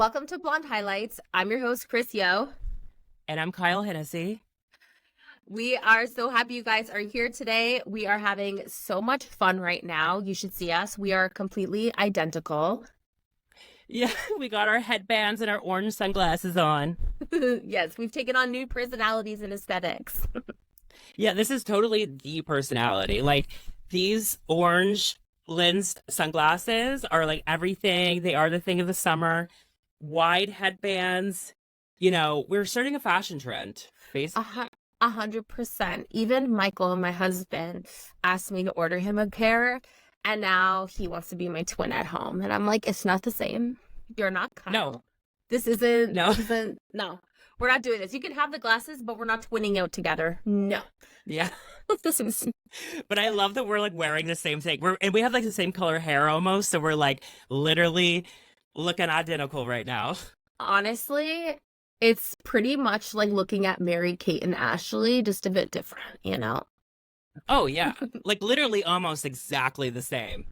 Welcome to Blonde Highlights. I'm your host, Kris Yo. And I'm Kyle Hennessy. We are so happy you guys are here today. We are having so much fun right now. You should see us. We are completely identical. Yeah, we got our headbands and our orange sunglasses on. Yes, we've taken on new personalities and aesthetics. Yeah, this is totally the personality. Like, these orange lensed sunglasses are like everything. They are the thing of the summer. Wide headbands. We're starting a fashion trend. Uh-huh. 100%. Even Michael, my husband, asked me to order him a pair, and now he wants to be my twin at home. And I'm like, it's not the same. You're not Kyle. No. This isn't, No. No. We're not doing this. You can have the glasses, but we're not twinning out together. No. Yeah. This is... But I love that we're like wearing the same thing. And we have like the same color hair almost. So we're like literally looking identical right now. Honestly, it's pretty much like looking at Mary, Kate, and Ashley, just a bit different, you know? Oh, yeah. Like literally almost exactly the same.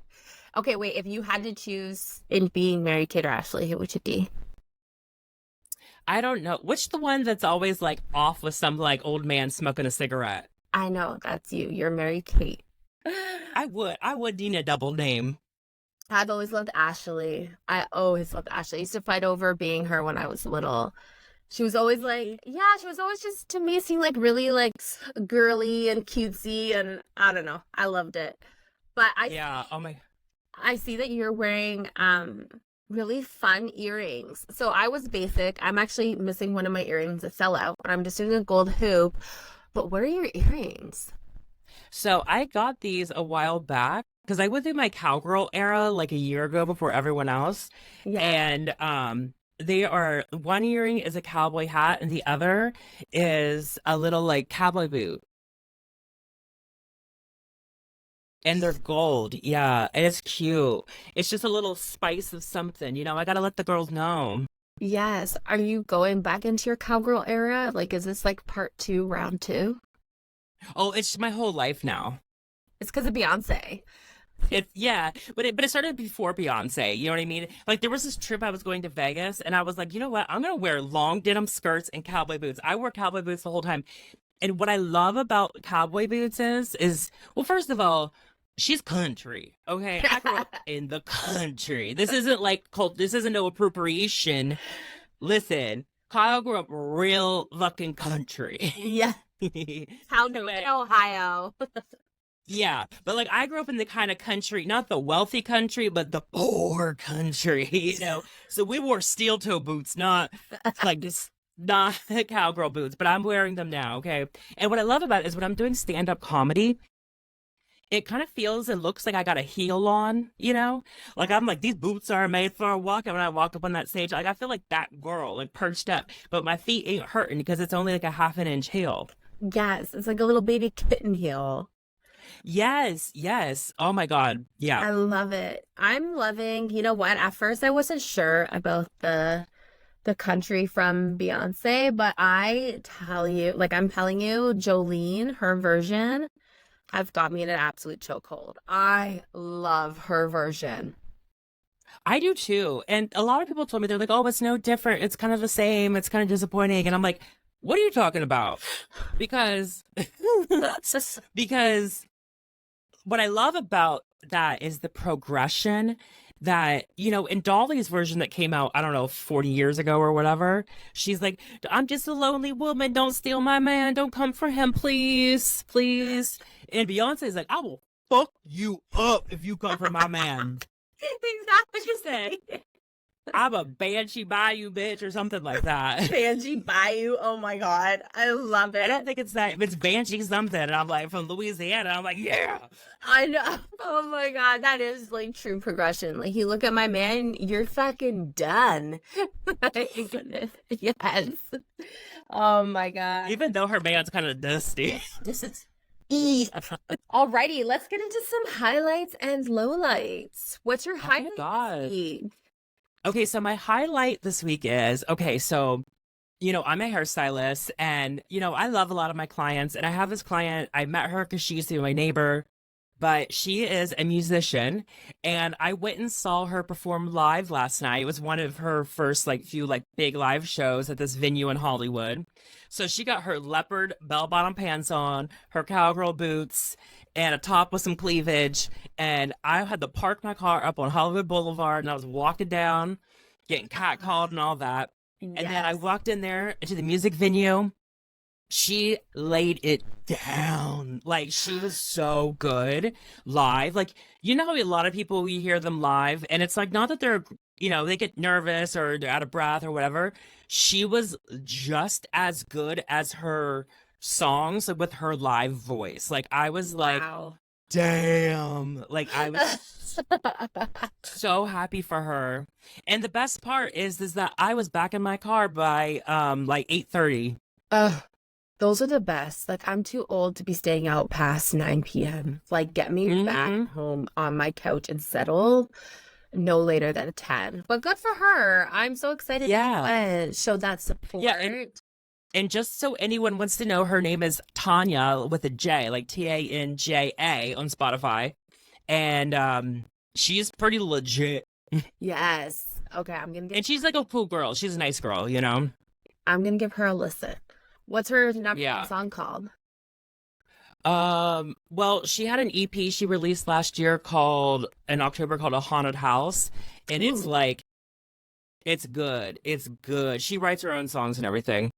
Okay, wait. If you had to choose in being Mary, Kate, or Ashley, who would you be? I don't know. Which the one that's always like off with some like old man smoking a cigarette? I know, that's you. You're Mary, Kate. I would need a double name. I've always loved Ashley. I always loved Ashley. I used to fight over being her when I was little. She was always like, she was always just, to me, seemed like really like girly and cutesy, and I don't know. I loved it. But I see that you're wearing really fun earrings. So I was basic. I'm actually missing one of my earrings. It fell out, but I'm just doing a gold hoop. But what are your earrings? So I got these a while back because I went through my cowgirl era like a year ago before everyone else. Yeah. And they are, one earring is a cowboy hat and the other is a little like cowboy boot. And they're gold. Yeah, and it's cute. It's just a little spice of something. I got to let the girls know. Yes. Are you going back into your cowgirl era? Like, is this like part 2, round 2? Oh, it's my whole life now. It's because of Beyonce. But it started before Beyonce. You know what I mean? Like there was this trip I was going to Vegas, and I was like, you know what? I'm gonna wear long denim skirts and cowboy boots. I wore cowboy boots the whole time. And what I love about cowboy boots is well, first of all, she's country. Okay, I grew up in the country. This isn't like cult. This isn't no appropriation. Listen, Kyle grew up real fucking country. Yeah. How new in Ohio. Yeah, but like I grew up in the kind of country, not the wealthy country, but the poor country, So we wore steel toe boots, not like this, not cowgirl boots, but I'm wearing them now, okay? And what I love about it is when I'm doing stand-up comedy, it kind of feels and looks like I got a heel on, Like I'm like, these boots are made for a walk. And when I walk up on that stage, like I feel like that girl, like perched up, but my feet ain't hurting because it's only like a half an inch heel. Yes, it's like a little baby kitten heel. Yes. Oh my God. Yeah. I love it. I'm loving, you know what? At first I wasn't sure about the country from Beyonce, but I'm telling you, Jolene, her version, have got me in an absolute chokehold. I love her version. I do too. And a lot of people told me, they're like, oh, it's no different. It's kind of the same. It's kind of disappointing. And I'm like, what are you talking about? Because what I love about that is the progression that, in Dolly's version that came out, I don't know, 40 years ago or whatever, she's like, I'm just a lonely woman. Don't steal my man. Don't come for him, please, please. And Beyonce's like, I will fuck you up if you come for my man. Is that what you say? I'm a Banshee Bayou bitch or something like that. Banshee Bayou. Oh my God. I love it. I don't think it's that. It's Banshee something. And I'm like, from Louisiana. I'm like, yeah. I know. Oh my God. That is like true progression. Like you look at my man, you're fucking done. Thank goodness. Yes. Oh my God. Even though her man's kind of dusty. This is Alrighty, let's get into some highlights and lowlights. What's your highlight? Oh my God. Okay, so my highlight this week is, I'm a hairstylist and, I love a lot of my clients. And I have this client, I met her because she used to be my neighbor. but she is a musician, and I went and saw her perform live last night. It was one of her first like few like big live shows at this venue in Hollywood. So she got her leopard bell-bottom pants on, her cowgirl boots, and a top with some cleavage. And I had to park my car up on Hollywood Boulevard, and I was walking down, getting catcalled and all that. And then I Yes. walked in there into the music venue. She laid it down. Like, she was so good live. Like, you know how a lot of people, you hear them live, and it's like, not that they're, they get nervous or they're out of breath or whatever. She was just as good as her songs with her live voice. Like, I was like, Wow. damn. Like, I was so happy for her. And the best part is that I was back in my car by like 8:30. Ugh, those are the best. Like, I'm too old to be staying out past 9 p.m. Like, get me back home on my couch and settled no later than 10. But good for her. I'm so excited Yeah. to show that support. Yeah, and just so anyone wants to know, her name is Tanya with a J, like Tanja on Spotify. And she's pretty legit. Yes. Okay, And she's like a cool girl. She's a nice girl, you know? I'm gonna give her a listen. What's her number Yeah. one song called? Well, she had an EP she released last year in October called A Haunted House. And it's Ooh. like, it's good. It's good. She writes her own songs and everything.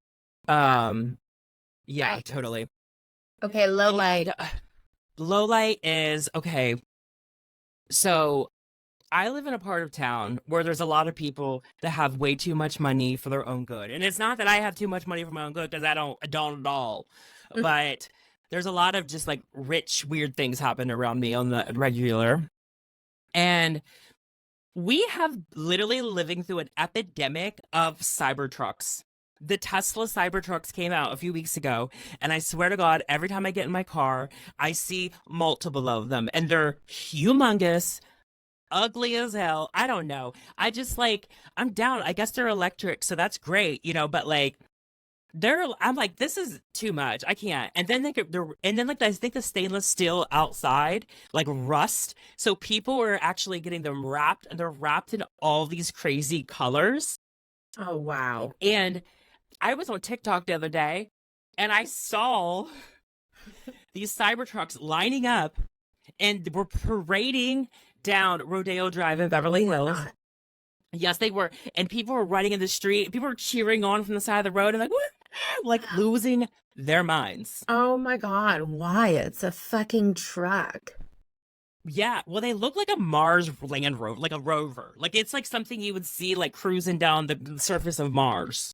Yeah, Nice. totally. Okay, low light. Low light is okay. So I live in a part of town where there's a lot of people that have way too much money for their own good. And it's not that I have too much money for my own good, because I don't at all. But there's a lot of just like rich, weird things happen around me on the regular. And we have literally living through an epidemic of Cybertrucks. The Tesla Cybertrucks came out a few weeks ago, and I swear to God, every time I get in my car, I see multiple of them, and they're humongous, ugly as hell. I don't know. I just like, I'm down. I guess they're electric, so that's great, but like, I'm like, this is too much. I can't. And then like I think the stainless steel outside like rust. So people are actually getting them wrapped, and they're wrapped in all these crazy colors. Oh, wow. And I was on TikTok the other day, and I saw these Cybertrucks lining up, and were parading down Rodeo Drive in Beverly Hills. Yes, they were. And people were riding in the street. People were cheering on from the side of the road and like, what? Like losing their minds. Oh my God, why? It's a fucking truck. Yeah, well, they look like a Mars Land Rover, like a rover. Like, it's like something you would see like cruising down the surface of Mars.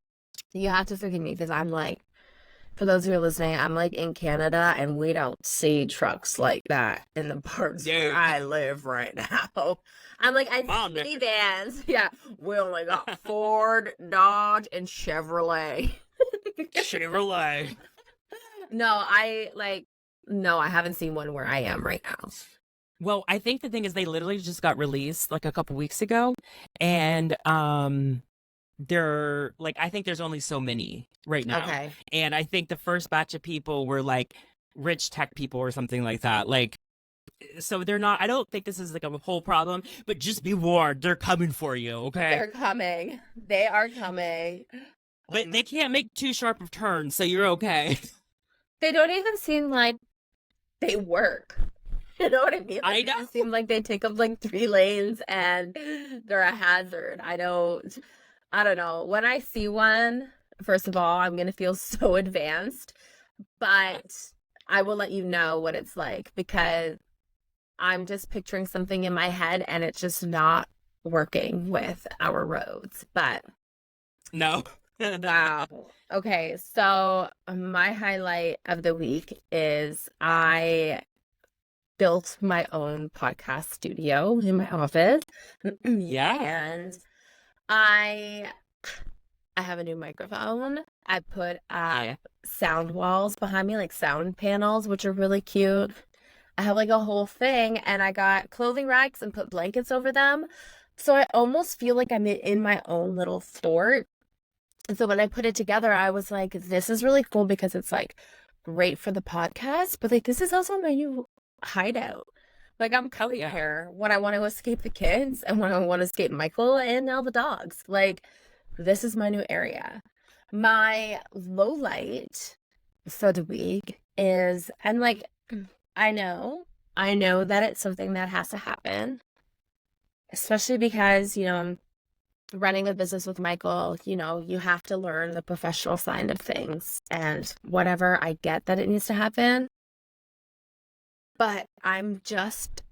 You have to forgive me because I'm like, for those who are listening, I'm like in Canada and we don't see trucks like that in the parts where I live right now. I'm like, I Mom, see vans. Yeah, we only got Ford, Dodge, and Chevrolet. Chevrolet. No, I haven't seen one where I am right now. Well, I think the thing is they literally just got released like a couple weeks ago, and they're like, I think there's only so many right now. Okay. And I think the first batch of people were like rich tech people or something like that. Like, so they're not, I don't think this is like a whole problem, but just be warned, they're coming for you, okay? They're coming. They are coming. But they can't make too sharp of turns, so you're okay. They don't even seem like they work. You know what I mean? I Like, know. They seem like they take up like 3 lanes and they're a hazard. I don't know. When I see one, first of all, I'm gonna feel so advanced, but I will let you know what it's like because I'm just picturing something in my head and it's just not working with our roads. But No. wow. Okay, so my highlight of the week is I built my own podcast studio in my office. Yeah. And I have a new microphone. I put sound walls behind me, like sound panels, which are really cute. I have like a whole thing, and I got clothing racks and put blankets over them. So I almost feel like I'm in my own little fort. And so when I put it together, I was like, this is really cool because it's like great for the podcast, but like this is also my new hideout. Like I'm Oh cutting yeah. hair when I want to escape the kids and when I want to escape Michael and now the dogs. Like this is my new area. My low light for the week is, and like I know, I know that it's something that has to happen, especially because, I'm running a business with Michael, you have to learn the professional side of things. And whatever, I get that it needs to happen, but I'm just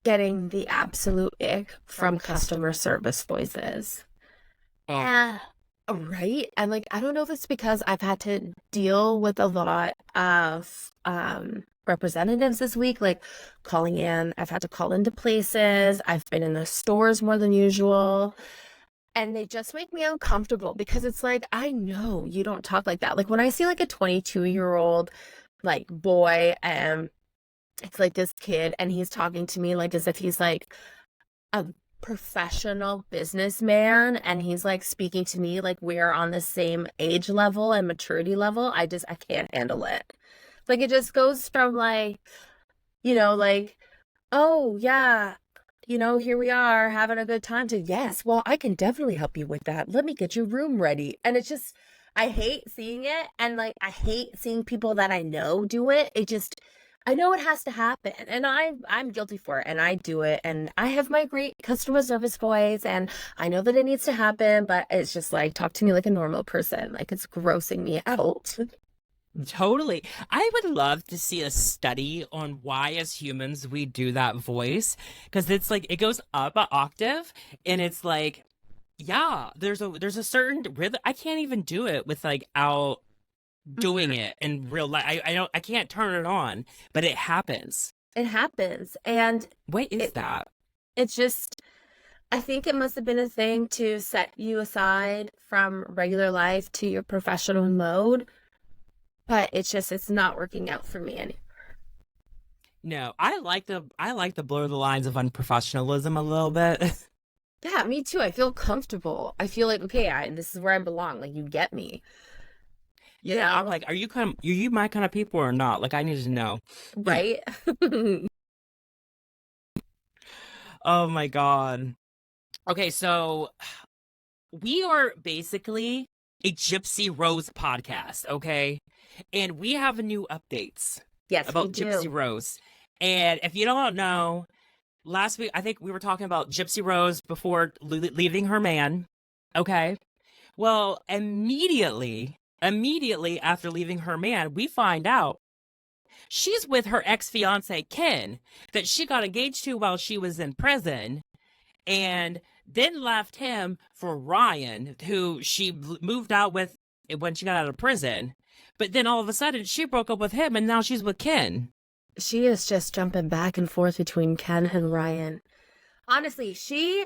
getting the absolute ick from customer service voices. Oh, Yeah. Right. And like, I don't know if it's because I've had to deal with a lot of representatives this week, like calling in. I've had to call into places. I've been in the stores more than usual. And they just make me uncomfortable because it's like, I know you don't talk like that. Like when I see like a 22-year-old like boy and it's like this kid and he's talking to me like as if he's like a professional businessman and he's like speaking to me like we're on the same age level and maturity level. I can't handle it. Like it just goes from like, like, oh yeah, here we are having a good time to, yes, well, I can definitely help you with that. Let me get your room ready. And it's just, I hate seeing it. And like, I hate seeing people that I know do it. I know it has to happen. And I'm guilty for it. And I do it. And I have my great customer service voice. And I know that it needs to happen. But it's just like, talk to me like a normal person. Like, it's grossing me out. totally. I would love to see a study on why, as humans, we do that voice because it's like it goes up an octave, and it's like, yeah, there's a certain rhythm. I can't even do it with like out doing it in real life. I can't turn it on, but it happens. It happens. And What is it, that? it's just, I think it must have been a thing to set you aside from regular life to your professional mode, but it's not working out for me anymore. No, I like the blur the lines of unprofessionalism a little bit. Yeah, me too. I feel comfortable. I feel like, okay, this is where I belong. Like, you get me. Yeah, I'm like, are you my kind of people or not? Like, I need to know. Right? Oh my God. Okay, so we are basically a Gypsy Rose podcast, okay? And we have new updates Yes, we about Gypsy do. Rose. And if you don't know, last week I think we were talking about Gypsy Rose before leaving her man, okay? Well, immediately after leaving her man, we find out she's with her ex-fiance Ken that she got engaged to while she was in prison and then left him for Ryan, who she moved out with when she got out of prison. But then all of a sudden, she broke up with him, and now she's with Ken. She is just jumping back and forth between Ken and Ryan. Honestly, she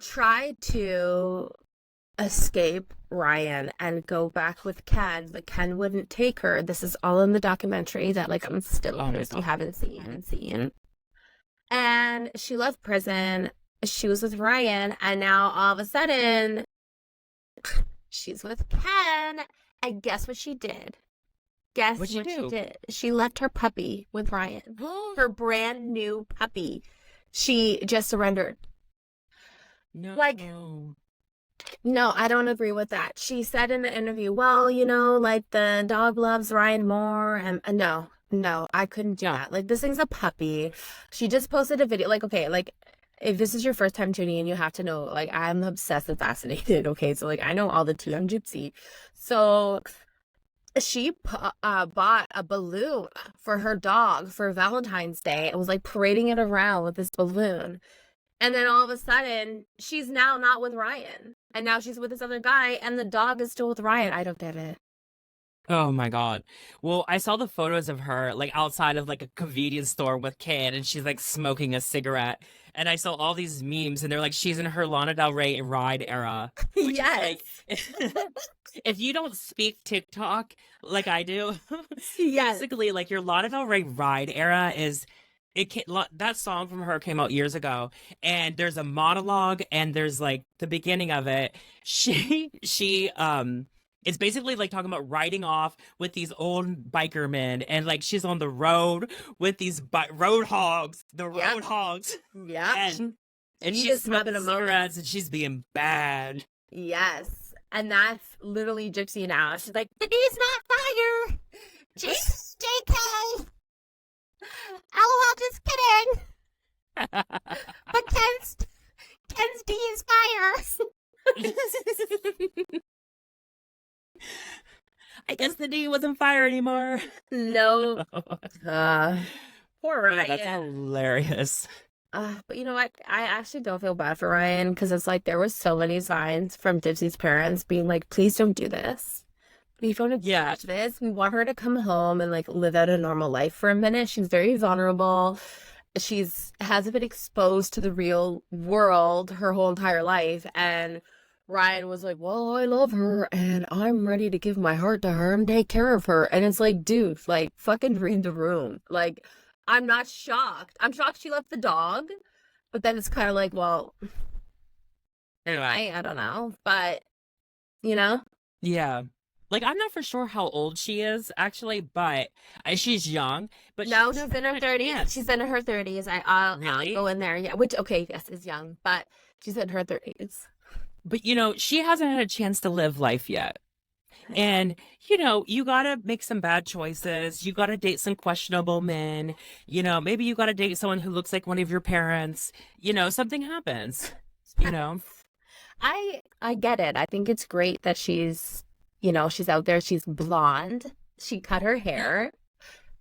tried to escape Ryan and go back with Ken, but Ken wouldn't take her. This is all in the documentary that like I'm still Oh my if you God. haven't seen. And she left prison. She was with Ryan, and now all of a sudden she's with Ken. And guess what she did? Guess What'd she what she do? did? She left her puppy with Ryan. Her brand new puppy. She just surrendered. No. Like, no, I don't agree with that. She said in the interview, well, like the dog loves Ryan more. And no, I couldn't do that. Like, this thing's a puppy. She just posted a video. Like, okay, like, if this is your first time tuning in, you have to know, like, I'm obsessed and fascinated. Okay, so, like, I know all the tea on Gypsy. So she bought a balloon for her dog for Valentine's Day and was, like, parading it around with this balloon. And then all of a sudden, she's now not with Ryan. And now she's with this other guy, and the dog is still with Ryan. I don't get it. Oh my God. Well, I saw the photos of her like outside of like a convenience store with Ken, and she's like smoking a cigarette. And I saw all these memes, and they're like, she's in her Lana Del Rey ride era. Which Yes. is like, if you don't speak TikTok like I do, Yes. basically like your Lana Del Rey ride era is that song from her came out years ago, and there's a monologue, and there's like the beginning of it. She It's basically like talking about riding off with these old biker men, and like she's on the road with these road hogs, the Yep. road hogs, Yep. and She she's just having smoking a moment. cigarettes, and she's being bad. Yes. And that's literally Gypsy now. She's like, the D's not fire. JK. LOL, just kidding. But Ken's D is fire. I guess the D wasn't fire anymore. No. Poor Ryan. That's hilarious. But you know what? I actually don't feel bad for Ryan because it's like there was so many signs from Gypsy's parents being like, please don't do this. We don't watch this. We want her to come home and like live out a normal life for a minute. She's very vulnerable. Hasn't been exposed to the real world her whole entire life. And Ryan was like, well, I love her and I'm ready to give my heart to her and take care of her. And it's like, dude, like fucking read the room. Like, I'm not shocked. I'm shocked she left the dog. But then it's kind of like, well, Anyway, I don't know. But, you know? yeah. Like, I'm not for sure how old she is, actually, but she's young. But No, she's in her 30s. She's in her 30s. I'll Really? go in there. Yeah, which, okay, yes, is young. But she's in her 30s. But, she hasn't had a chance to live life yet. And, you got to make some bad choices. You got to date some questionable men. Maybe you got to date someone who looks like one of your parents. Something happens, I get it. I think it's great that she's out there. She's blonde. She cut her hair.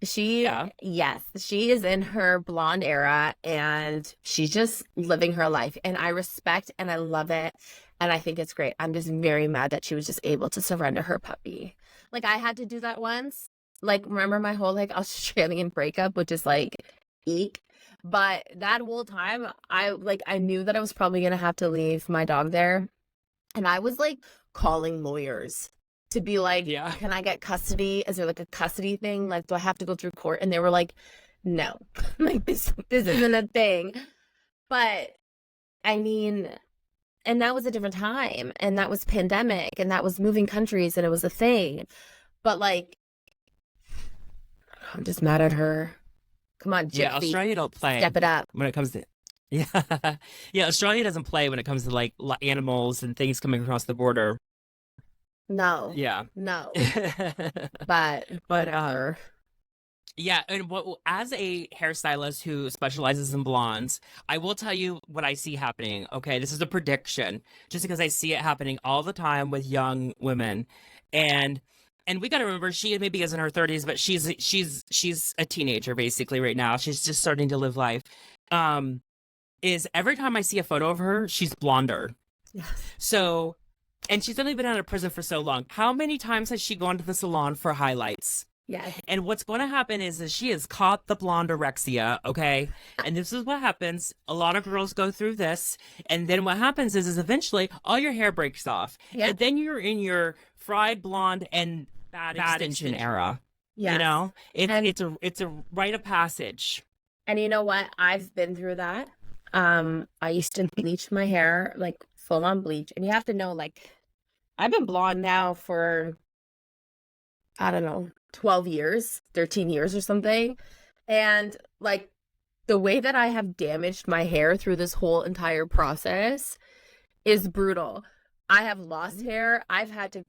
Yes, she is in her blonde era and she's just living her life. And I respect and I love it. And I think it's great. I'm just very mad that she was just able to surrender her puppy. Like I had to do that once. Like remember my whole like Australian breakup, which is like eek. But that whole time I knew that I was probably gonna have to leave my dog there. And I was like calling lawyers to be like, can I get custody? Is there like a custody thing? Like, do I have to go through court? And they were like, no, like this isn't a thing. But I mean, and that was a different time and that was pandemic and that was moving countries and it was a thing. But like, I'm just mad at her. Come on, Gypsy. Yeah, Australia don't play. Step it up. When it comes to yeah, Australia doesn't play when it comes to like animals and things coming across the border. No. Yeah. No. But whatever. Yeah, and as a hairstylist who specializes in blondes, I will tell you what I see happening. Okay, this is a prediction, just because I see it happening all the time with young women, and we got to remember she maybe is in her 30s, but she's a teenager basically right now. She's just starting to live life. Is every time I see a photo of her, she's blonder. Yes. So, and she's only been out of prison for so long. How many times has she gone to the salon for highlights? Yeah. And what's going to happen is that she has caught the blonderexia, okay? And this is what happens. A lot of girls go through this. And then what happens is eventually all your hair breaks off. Yeah. And then you're in your fried blonde and bad extension era. Yeah. It's a rite of passage. And you know what? I've been through that. I used to bleach my hair, like full on bleach. And you have to know, like, I've been blonde now for, I don't know, 12 years, 13 years or something. And like the way that I have damaged my hair through this whole entire process is brutal. I have lost hair. I've had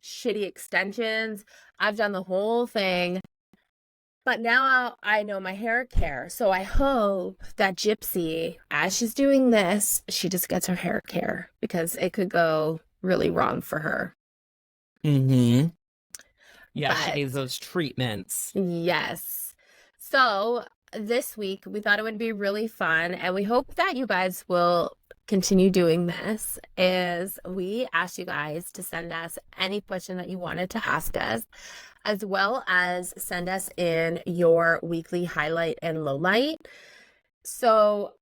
shitty extensions. I've done the whole thing. But now I know my hair care. So I hope that Gypsy, as she's doing this, she just gets her hair care because it could go really wrong for her. Mm-hmm. Yeah, she needs those treatments. Yes. So this week, we thought it would be really fun, and we hope that you guys will continue doing this, is we asked you guys to send us any question that you wanted to ask us, as well as send us in your weekly highlight and low light. So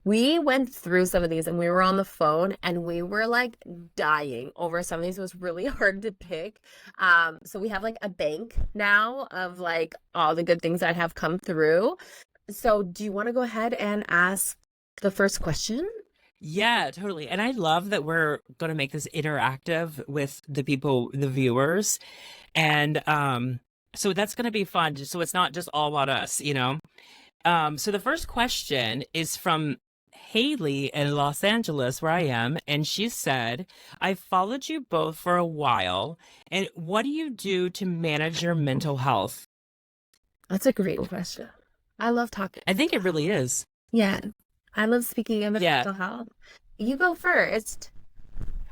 we went through some of these and we were on the phone and we were like dying over some of these. It was really hard to pick. So we have like a bank now of like all the good things that have come through. So do you want to go ahead and ask the first question? Yeah, totally. And I love that we're going to make this interactive with the people, the viewers. And so that's going to be fun. So it's not just all about us, you know? So the first question is from Haley in Los Angeles, where I am. And she said, I followed you both for a while. And what do you do to manage your mental health? That's a great question. I love talking. I think it really is. Yeah, I love speaking about Yeah. mental health. You go first.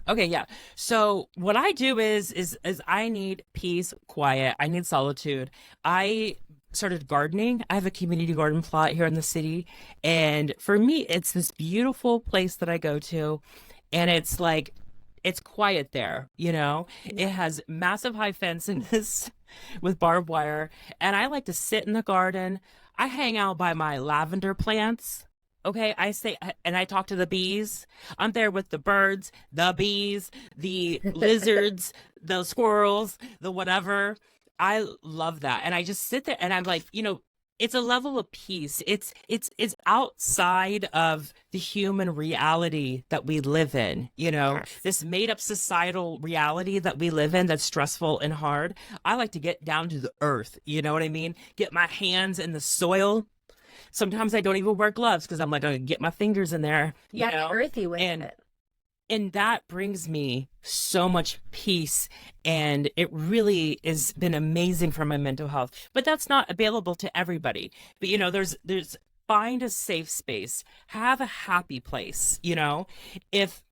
Okay, yeah. So what I do is I need peace, quiet. I need solitude. I started gardening. I have a community garden plot here in the city, and for me, it's this beautiful place that I go to, and it's like it's quiet there, you know? It Yeah. has massive high fences with barbed wire, and I like to sit in the garden. I hang out by my lavender plants. Okay, I say, and I talk to the bees. I'm there with the birds, the bees, the lizards, the squirrels, the whatever. I love that. And I just sit there and I'm like, it's a level of peace. It's outside of the human reality that we live in, Yes. this made up societal reality that we live in that's stressful and hard. I like to get down to the earth, you know what I mean? Get my hands in the soil. Sometimes I don't even wear gloves because I'm like, I get my fingers in there, Yeah, get earthy with and it. that brings me so much peace, and it really has been amazing for my mental health. But that's not available to everybody. But there's find a safe space, have a happy place. If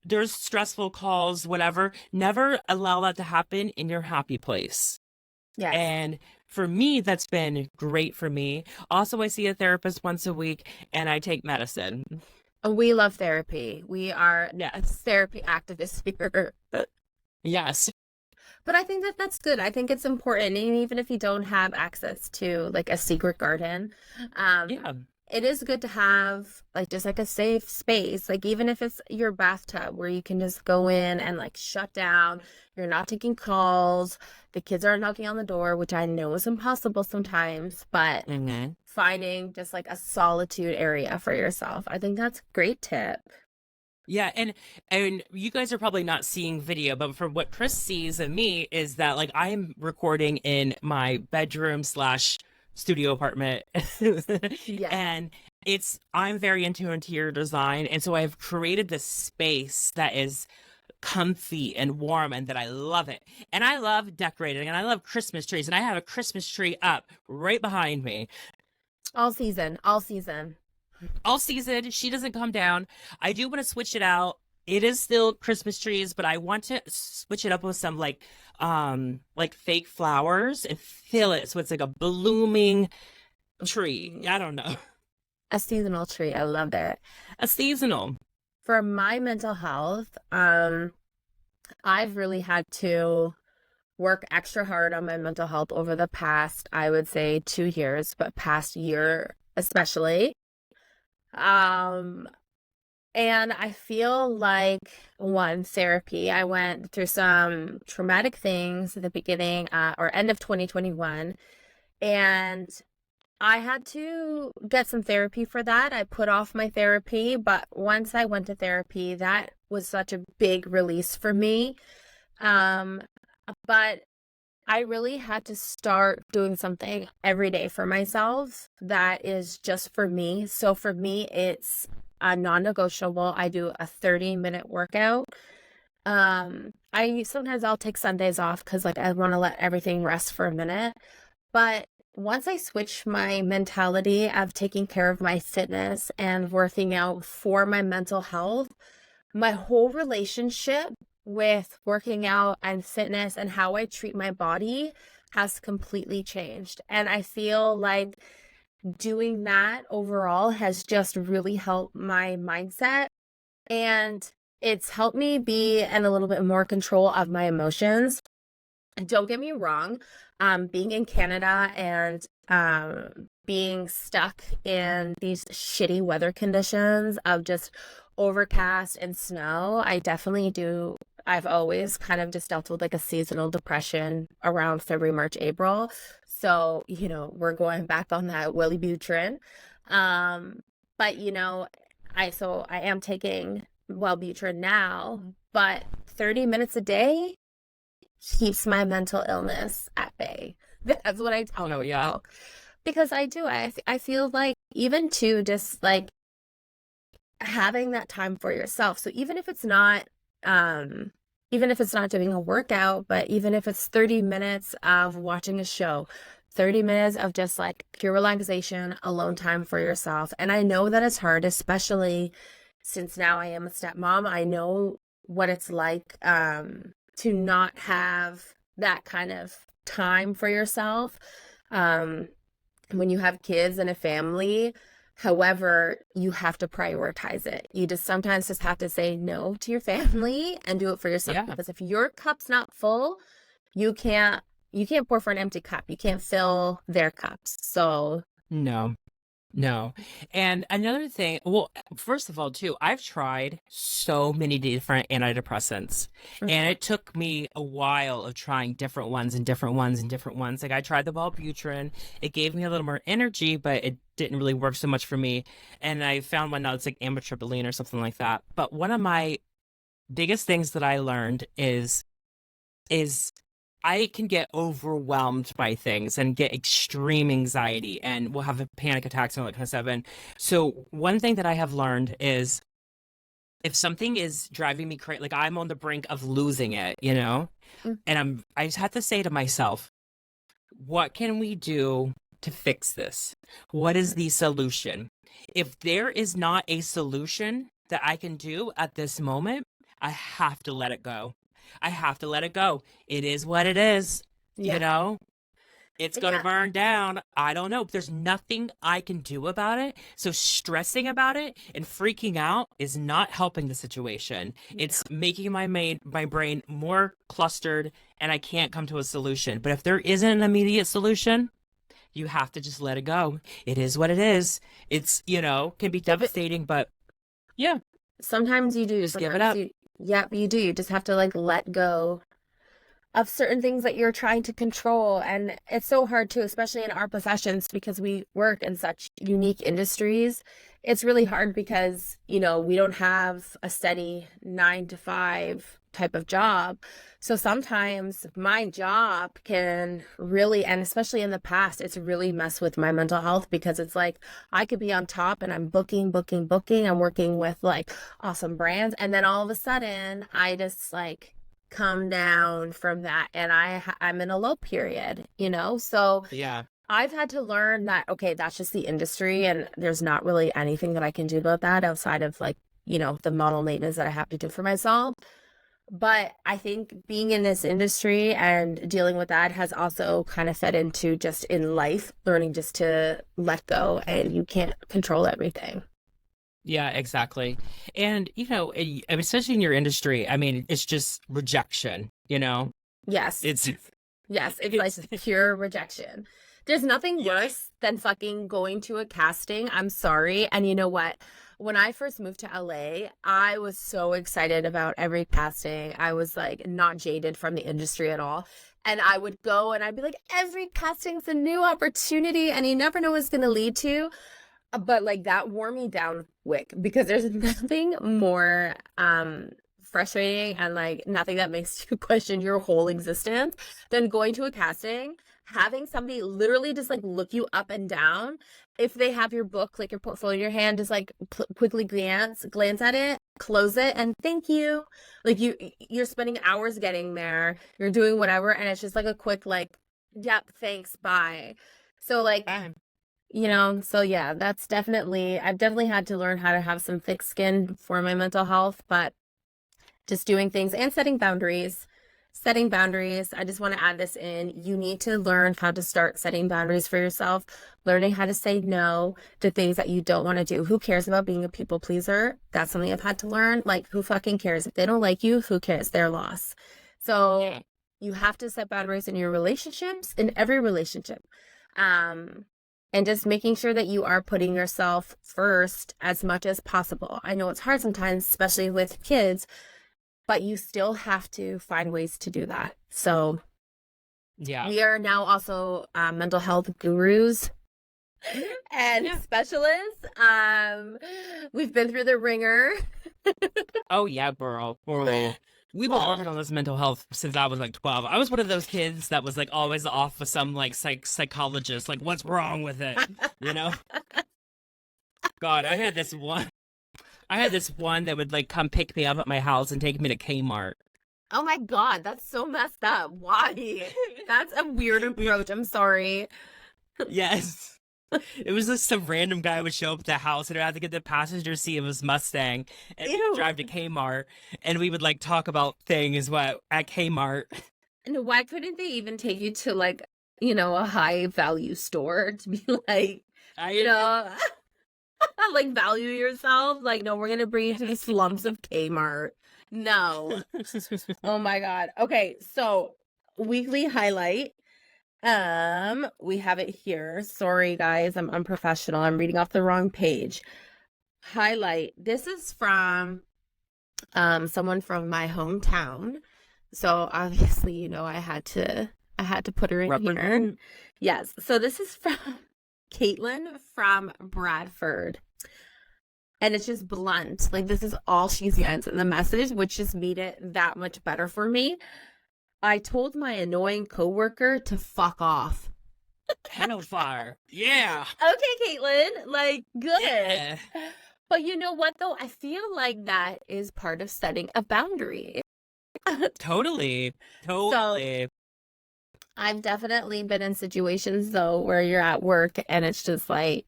there's stressful calls, whatever, never allow that to happen in your happy place. Yes. And for me, that's been great for me. Also, I see a therapist once a week and I take medicine. We love therapy. We are Yes. therapy activists here. Yes. But I think that that's good. I think it's important. And even if you don't have access to like a secret garden, um, Yeah. it is good to have like just like a safe space. Like even if it's your bathtub where you can just go in and like shut down. You're not taking calls. The kids aren't knocking on the door, which I know is impossible sometimes, but Hmm. finding just like a solitude area for yourself. I think that's a great tip. Yeah, and you guys are probably not seeing video, but from what Kris sees of me is that like I'm recording in my bedroom slash studio apartment, Yes. and I'm very into interior design, and so I've created this space that is comfy and warm and that I love it. And I love decorating and I love Christmas trees, and I have a Christmas tree up right behind me All season, all season. all season. She doesn't come down. I do want to switch it out. It is still Christmas trees, but I want to switch it up with some like fake flowers and fill it so it's like a blooming tree. I don't know. A seasonal tree. I love that. A seasonal. For my mental health, I've really had to work extra hard on my mental health over the past, I would say 2 years, but past year especially. Um, and I feel like one, therapy. I went through some traumatic things at the beginning, or end of 2021, and I had to get some therapy for that. I put off my therapy, but once I went to therapy, that was such a big release for me. Um, but I really had to start doing something every day for myself that is just for me. So for me, it's a non-negotiable. I do a 30-minute workout. I sometimes I'll take Sundays off because like I want to let everything rest for a minute. But once I switch my mentality of taking care of my fitness and working out for my mental health, my whole relationship with working out and fitness and how I treat my body has completely changed. And I feel like doing that overall has just really helped my mindset, and it's helped me be in a little bit more control of my emotions. Don't get me wrong, being in Canada and being stuck in these shitty weather conditions of just overcast and snow, I definitely do. I've always kind of just dealt with like a seasonal depression around February, March, April. So, we're going back on that Willie Butrin. But I am taking Wellbutrin now, but 30 minutes a day keeps my mental illness at bay. That's what I tell Oh, yeah. people. Because I do. I feel like even too just like having that time for yourself. So um even if it's not doing a workout, but even if it's 30 minutes of watching a show, 30 minutes of just like pure relaxation, alone time for yourself. And I know that it's hard, especially since now I am a stepmom. I know what it's like to not have that kind of time for yourself. Um when you have kids and a family. However, you have to prioritize it. You just sometimes just have to say no to your family and do it for yourself. Yeah. Because if your cup's not full, you can't pour for an empty cup. You can't fill their cups. So No. No. And another thing, well, first of all, too, I've tried so many different antidepressants, and it took me a while of trying different ones and different ones and different ones. Like I tried the Wellbutrin, it gave me a little more energy, but it didn't really work so much for me. And I found one now it's like amitriptyline or something like that. But one of my biggest things that I learned is I can get overwhelmed by things and get extreme anxiety and will have panic attacks and all that kind of stuff. And so one thing that I have learned is if something is driving me crazy, like I'm on the brink of losing it, mm, and I just have to say to myself, what can we do to fix this? What is the solution? If there is not a solution that I can do at this moment, I have to let it go. I have to let it go. It is what it is, you yeah. know? It's going to Yeah. burn down. I don't know. There's nothing I can do about it. So stressing about it and freaking out is not helping the situation. It's making my brain more clustered and I can't come to a solution. But if there isn't an immediate solution, you have to just let it go. It is what it is. It's, can be devastating, but yeah, Sometimes you do. just give it up. Yeah, you do. You just have to like let go of certain things that you're trying to control. And it's so hard too, especially in our professions because we work in such unique industries. It's really hard because, we don't have a steady 9 to 5 type of job. So sometimes my job can really, and especially in the past, it's really messed with my mental health because it's like I could be on top and I'm booking, booking, booking. I'm working with like awesome brands. And then all of a sudden, I just like come down from that and I'm in a low period, so Yeah. I've had to learn that okay, that's just the industry and there's not really anything that I can do about that outside of like the model maintenance that I have to do for myself. But I think being in this industry and dealing with that has also kind of fed into just in life learning just to let go and you can't control everything. Yeah, exactly. And, especially in your industry, I mean, it's just rejection. Yes. It's, Yes, it's like it's, pure rejection. There's nothing yeah. worse than fucking going to a casting. I'm sorry. And you know what? When I first moved to LA, I was so excited about every casting. I was like not jaded from the industry at all. And I would go and I'd be like, every casting's a new opportunity and you never know what it's going to lead to. But like that wore me down quick because there's nothing more frustrating and like nothing that makes you question your whole existence than going to a casting, having somebody literally just like look you up and down. If they have your book, like your portfolio in your hand, just like quickly glance at it, close it, and thank you. Like you're spending hours getting there, you're doing whatever, and it's just like a quick like, yep, thanks, bye. So like Fine. so yeah, I've definitely had to learn how to have some thick skin for my mental health, but just doing things and setting boundaries. Setting boundaries. I just want to add this in. You need to learn how to start setting boundaries for yourself, learning how to say no to things that you don't want to do. Who cares about being a people pleaser? That's something I've had to learn. Like, who fucking cares? If they don't like you, who cares? Their loss. So you have to set boundaries in your relationships, in every relationship. And just making sure that you are putting yourself first as much as possible. I know it's hard sometimes, especially with kids, but you still have to find ways to do that. So Yeah. we are now also mental health gurus. and Yeah. specialists. We've been through the ringer. Oh yeah, girl. Girl. We've been working on this mental health since I was like 12. I was one of those kids that was like always off with some like psychologist. Like, what's wrong with it? You know? God, I had this one. I had this one that would like come pick me up at my house and take me to Kmart. Oh my God, that's so messed up. Why? That's a weird approach. I'm sorry. Yes. It was just some random guy would show up at the house and I had to get the passenger seat of his Mustang and Ew. drive to Kmart and we would like talk about things what at Kmart. And why couldn't they even take you to like, a high value store to be like, you I know, like value yourself? Like, no, we're gonna bring you to the slums of Kmart. No. Oh my God. Okay, so weekly highlight. We have it here. Sorry guys, I'm unprofessional. I'm reading off the wrong page. Highlight. This is from someone from my hometown. So obviously, I had to put her in here. Yes. So this is from Caitlin from Bradford. And it's just blunt. Like, this is all she sends in the message, which just made it that much better for me. I told my annoying coworker to fuck off. Hell fire. Yeah. Okay, Caitlin. Like, good. Yeah. But you know what, though? I feel like that is part of setting a boundary. Totally. Totally. I've definitely been in situations, though, where you're at work and it's just like,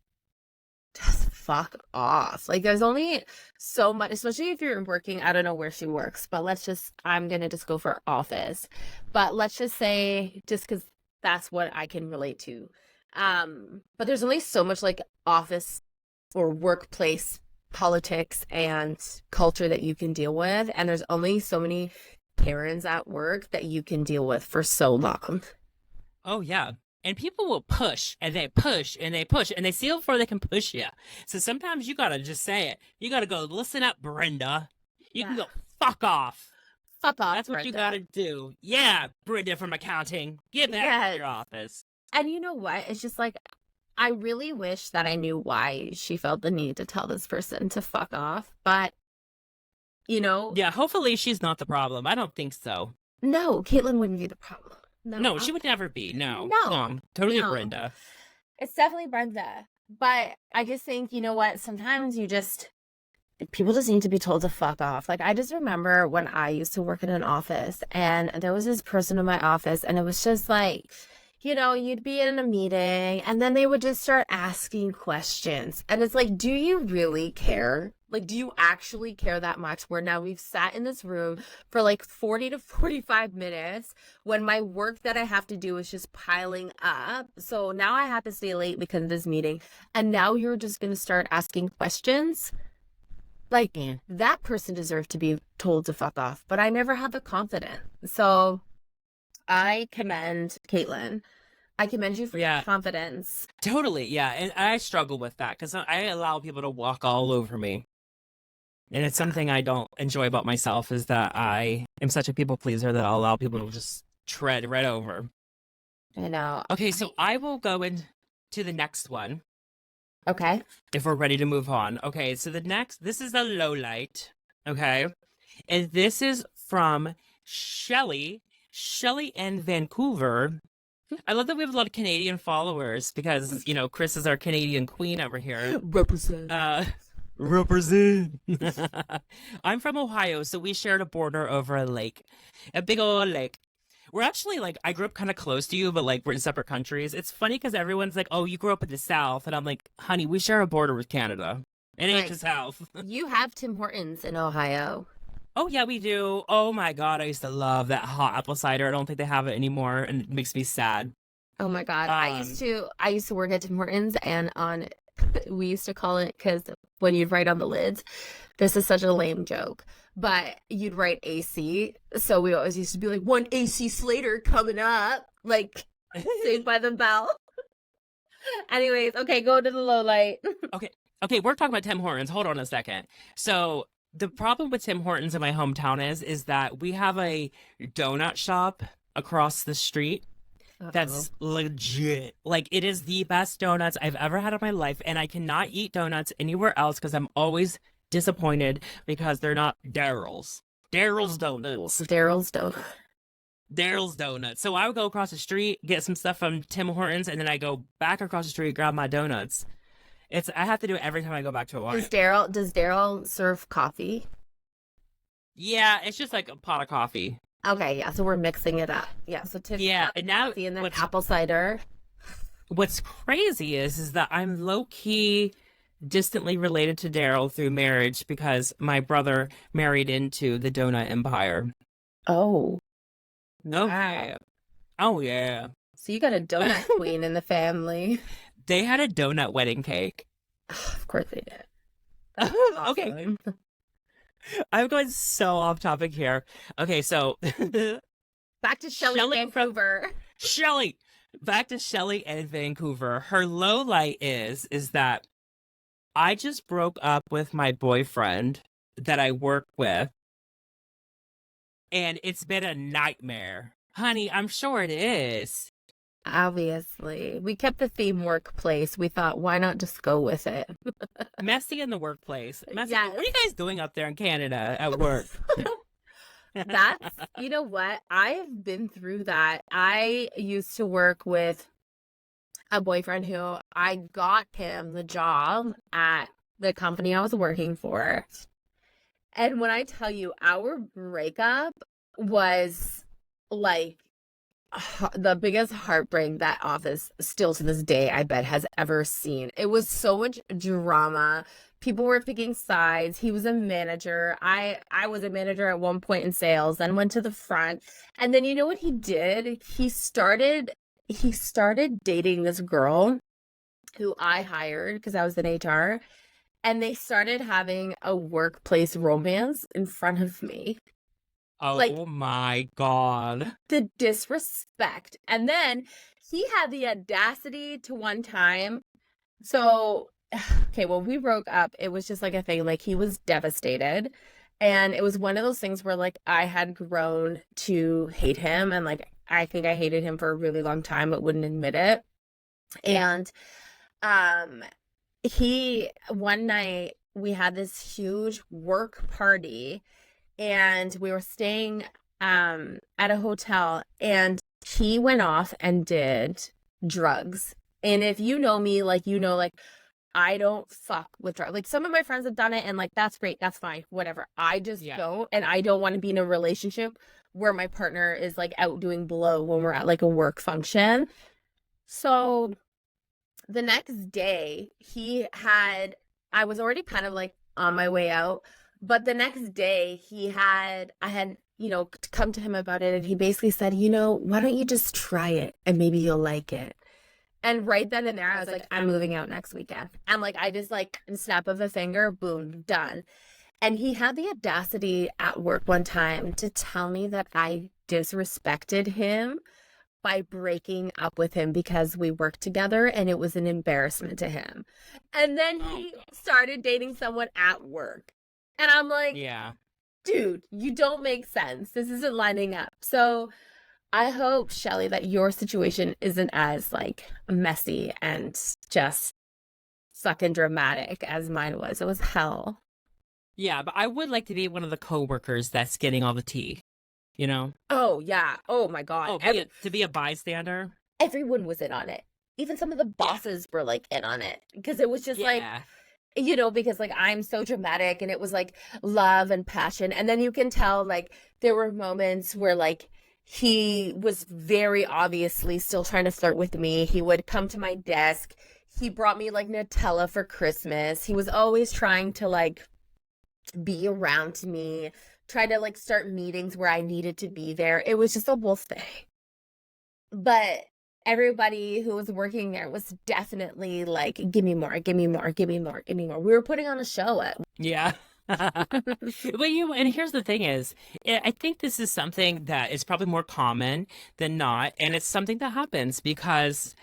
just fuck off. Like, there's only so much, especially if you're working, I don't know where she works, but I'm gonna just go for office. But let's just say, just because that's what I can relate to. But there's only so much like office or workplace politics and culture that you can deal with. And there's only so many Karens at work that you can deal with for so long. Oh yeah. And people will push and they push and they push and they see how far they can push you. So sometimes you gotta just say it. You gotta go, listen up, Brenda. You can go, fuck off. Fuck off. That's what Brenda. you gotta do. Yeah, Brenda from accounting. Get back to your office. And you know what? It's just like, I really wish that I knew why she felt the need to tell this person to fuck off. But, Yeah, hopefully she's not the problem. I don't think so. No, Caitlin wouldn't be the problem. No, she would never be. No. Totally No. Brenda. It's definitely Brenda. But I just think, you know what? Sometimes people just need to be told to fuck off. Like, I just remember when I used to work in an office and there was this person in my office and it was just like, you'd be in a meeting and then they would just start asking questions. And it's like, do you really care? Like, do you actually care that much? Where now we've sat in this room for like 40 to 45 minutes when my work that I have to do is just piling up. So now I have to stay late because of this meeting. And now you're just going to start asking questions. Like, that person deserved to be told to fuck off, but I never had the confidence. So I commend Caitlin. I commend you for your confidence. Totally, yeah. And I struggle with that because I allow people to walk all over me. And it's something I don't enjoy about myself is that I am such a people pleaser that I'll allow people to just tread right over. I know. Okay, so I will go into the next one. Okay. If we're ready to move on. Okay, so this is a low light. Okay. And this is from Shelly in Vancouver. I love that we have a lot of Canadian followers because, Kris is our Canadian queen over here. Represent. Represent. I'm from Ohio, so we shared a border over a lake. A big old lake. We're actually, I grew up kind of close to you, but, we're in separate countries. It's funny because everyone's like, oh, you grew up in the South. And I'm like, honey, we share a border with Canada. It ain't the South. You have Tim Hortons in Ohio. Oh, yeah, we do. Oh, my God. I used to love that hot apple cider. I don't think they have it anymore, and it makes me sad. Oh, my God. I used to work at Tim Hortons, and we used to call it, because when you'd write on the lids, this is such a lame joke, but you'd write AC. So we always used to be like, one AC Slater coming up, like Saved by the Bell. Anyways, okay, go to the low light. Okay, we're talking about Tim Hortons. Hold on a second. So the problem with Tim Hortons in my hometown is that we have a donut shop across the street. Uh-oh. That's legit. Like, it is the best donuts I've ever had in my life, and I cannot eat donuts anywhere else because I'm always disappointed because they're not Daryl's. Daryl's Donuts. Daryl's dough. Daryl's Donuts. So I would go across the street, get some stuff from Tim Hortons, and then I go back across the street, grab my donuts. I have to do it every time I go back to Hawaii. Does Daryl serve coffee? Yeah, it's just like a pot of coffee. Okay, yeah, so we're mixing it up. Yeah, so Tiff's Yeah, got and now coffee and then what's apple cider. what's crazy is that I'm low key distantly related to Daryl through marriage because my brother married into the donut empire. Oh, No, wow. oh yeah, So you got a donut queen in the family. they had a donut wedding cake. Of course they did. Okay, Awesome. I'm going so off topic here. Okay, so Back to Shelley Shelley Vancouver. Shelly, back to Shelly and Vancouver. Her low light is that I just broke up with my boyfriend that I work with, and it's been a nightmare. Honey, I'm sure it is. Obviously. We kept the theme workplace. We thought, why not just go with it? Messy in the workplace. Messy. Yes. What are you guys doing up there in Canada at work? You know what? I've been through that. I used to work with a boyfriend who I got him the job at the company I was working for. And when I tell you our breakup was like the biggest heartbreak that office still to this day I bet has ever seen. It was so much drama. People were picking sides. He was a manager. I was a manager at one point in sales, then went to the front. And then you know what he did? He started dating this girl who I hired because I was in HR, and they started having a workplace romance in front of me. Oh Like my God. the disrespect. And then he had the audacity to one time. So, okay, when we broke up, it was just like a thing. Like he was devastated. And it was one of those things where like I had grown to hate him. And like I think I hated him for a really long time, but wouldn't admit it. And um he one night we had this huge work party and we were staying at a hotel and he went off and did drugs. And if you know me, like you know, like I don't fuck with drugs. Like some of my friends have done it and like that's great, that's fine, whatever. I just Yeah. don't, and I don't want to be in a relationship where my partner is like out doing blow when we're at like a work function. So the next day I was already kind of like on my way out, but the next day I had come to him about it, and he basically said, why don't you just try it and maybe you'll like it. And right then and there I was like, I'm moving out next weekend. And like I just like snap of a finger, boom, done. And he had the audacity at work one time to tell me that I disrespected him by breaking up with him because we worked together and it was an embarrassment to him. And then he started dating someone at work. And I'm like, Yeah. dude, you don't make sense. This isn't lining up. So I hope, Shelly, that your situation isn't as like messy and just fucking dramatic as mine was. It was hell. Yeah, but I would like to be one of the coworkers that's getting all the tea, you know? Oh, yeah. Oh, my God. Oh, to be a bystander? Everyone was in on it. Even some of the bosses were like in on it because it was just like, because like I'm so dramatic and it was like love and passion. And then you can tell like there were moments where like he was very obviously still trying to flirt with me. He would come to my desk. He brought me like Nutella for Christmas. He was always trying to like be around me, try to like start meetings where I needed to be there. It was just a whole thing. But everybody who was working there was definitely like, give me more, give me more, give me more, give me more. We were putting on a show at. Yeah. And here's the thing is, I think this is something that is probably more common than not. And it's something that happens because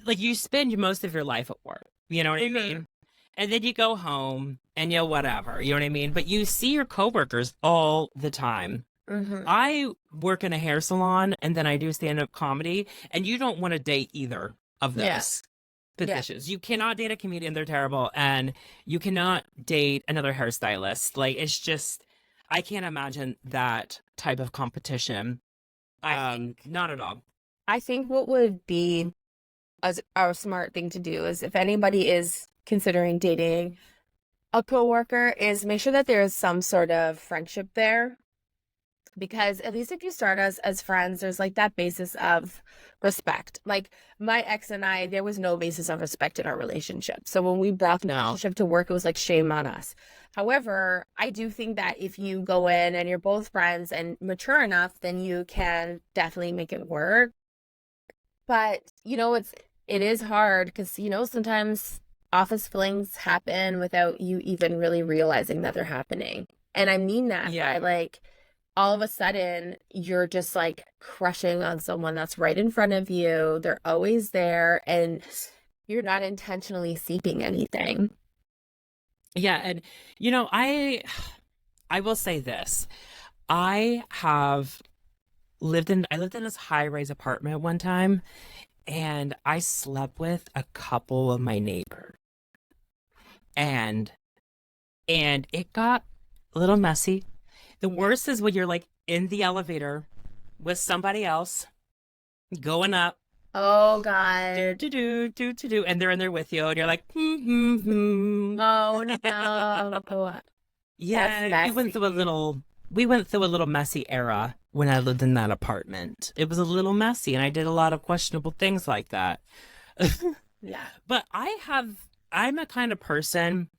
like you spend most of your life at work, you know what I mean? And then you go home and whatever, you know what I mean? But you see your coworkers all the time. Mm-hmm. I work in a hair salon and then I do stand-up comedy, and you don't want to date either of Yeah. those Yeah. positions. You cannot date a comedian, they're terrible, and you cannot date another hairstylist. Like, it's just, I can't imagine that type of competition. I think Not at all. I think what would be as our smart thing to do is if anybody is considering dating a coworker is make sure that there is some sort of friendship there. Because at least if you start as friends, there's like that basis of respect. Like my ex and I, there was no basis of respect in our relationship. So when we brought the No. relationship to work, it was like shame on us. However, I do think that if you go in and you're both friends and mature enough, then you can definitely make it work. But it is hard because sometimes office flings happen without you even really realizing that they're happening. And I mean that Yeah. by like all of a sudden you're just like crushing on someone that's right in front of you. They're always there and you're not intentionally seeking anything. Yeah, and I will say this. I lived in this high-rise apartment one time, and I slept with a couple of my neighbors. And it got a little messy. The worst is when you're like in the elevator with somebody else going up, Oh do God. do do do do do, and they're in there with you, and you're like, hmm, hmm. Oh no. Yeah, That's messy. we went through a little messy era when I lived in that apartment. It was a little messy, and I did a lot of questionable things like that. Yeah. But I'm a kind of person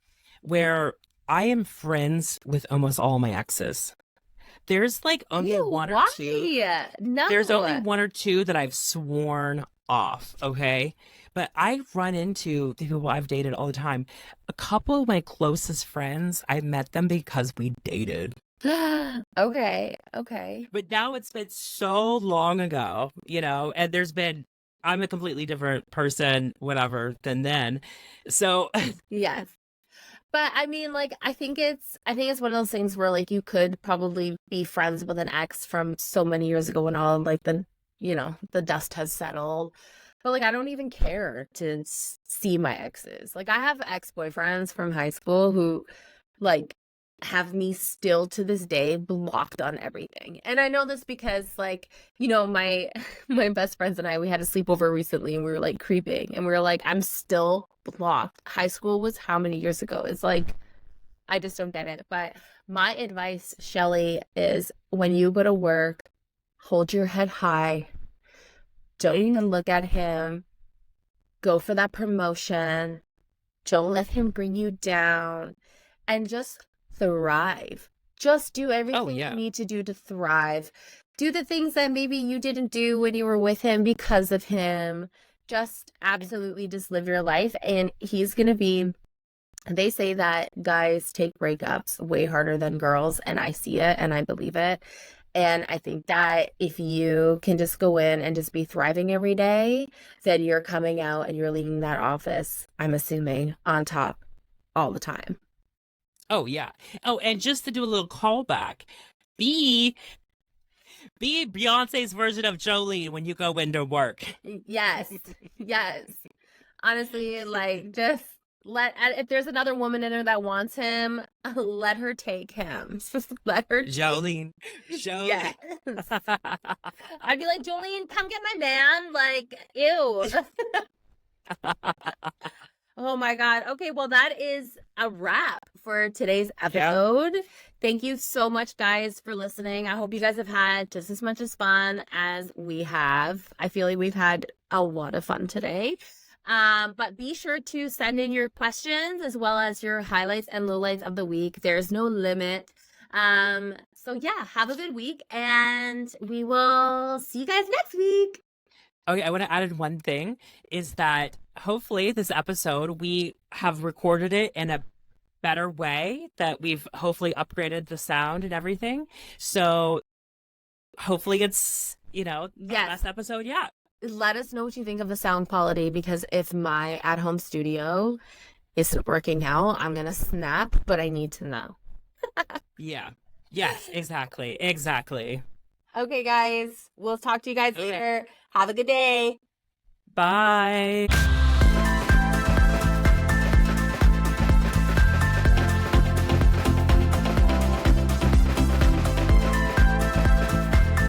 where I am friends with almost all my exes. There's like only Ew, one or two. why? There's only No. one or two that I've sworn off, okay? But I run into the people I've dated all the time. A couple of my closest friends, I met them because we dated. Okay. Okay. But now it's been so long ago, and I'm a completely different person, whatever, than then. So, Yes. But I mean, like, I think it's one of those things where like you could probably be friends with an ex from so many years ago and all like the dust has settled. But like I don't even care to see my exes. Like I have ex-boyfriends from high school who like have me still to this day blocked on everything. And I know this because like, my my best friends and I we had a sleepover recently and we were like creeping and we were like I'm still blocked. High school was how many years ago? It's like I just don't get it. But my advice, Shelly, is when you go to work, hold your head high. Don't even look at him. Go for that promotion. Don't let him bring you down and just thrive. Just do oh everything you yeah. need to do to thrive. Do the things that maybe you didn't do when you were with him because of him. Just absolutely just live your life. And he's going to be, they say that guys take breakups way harder than girls. And I see it and I believe it. And I think that if you can just go in and just be thriving every day, then you're coming out and you're leaving that office, I'm assuming, on top all the time. Oh yeah. Oh, and just to do a little callback, be be Beyonce's version of Jolene when you go into work. Yes. Yes. Honestly, like just if there's another woman in there that wants him, let her take him. Just let her take. Jolene. Yes. Jolene. I'd be like, Jolene, come get my man. Like, ew. Oh my God. Okay, well, that is a wrap for today's Yeah. episode. Thank you so much, guys, for listening. I hope you guys have had just as much as fun as we have. I feel like we've had a lot of fun today. But be sure to send in your questions as well as your highlights and lowlights of the week. There's no limit. So yeah, have a good week and we will see you guys next week. Okay, I want to add one thing is that hopefully this episode we have recorded it in a better way, that we've hopefully upgraded the sound and everything. So hopefully it's, the Yes. best episode yet. Let us know what you think of the sound quality because if my at-home studio isn't working out, I'm gonna snap, but I need to know. Yeah. Yes, exactly. Exactly. Okay, guys. We'll talk to you guys later. Have a good day. Bye.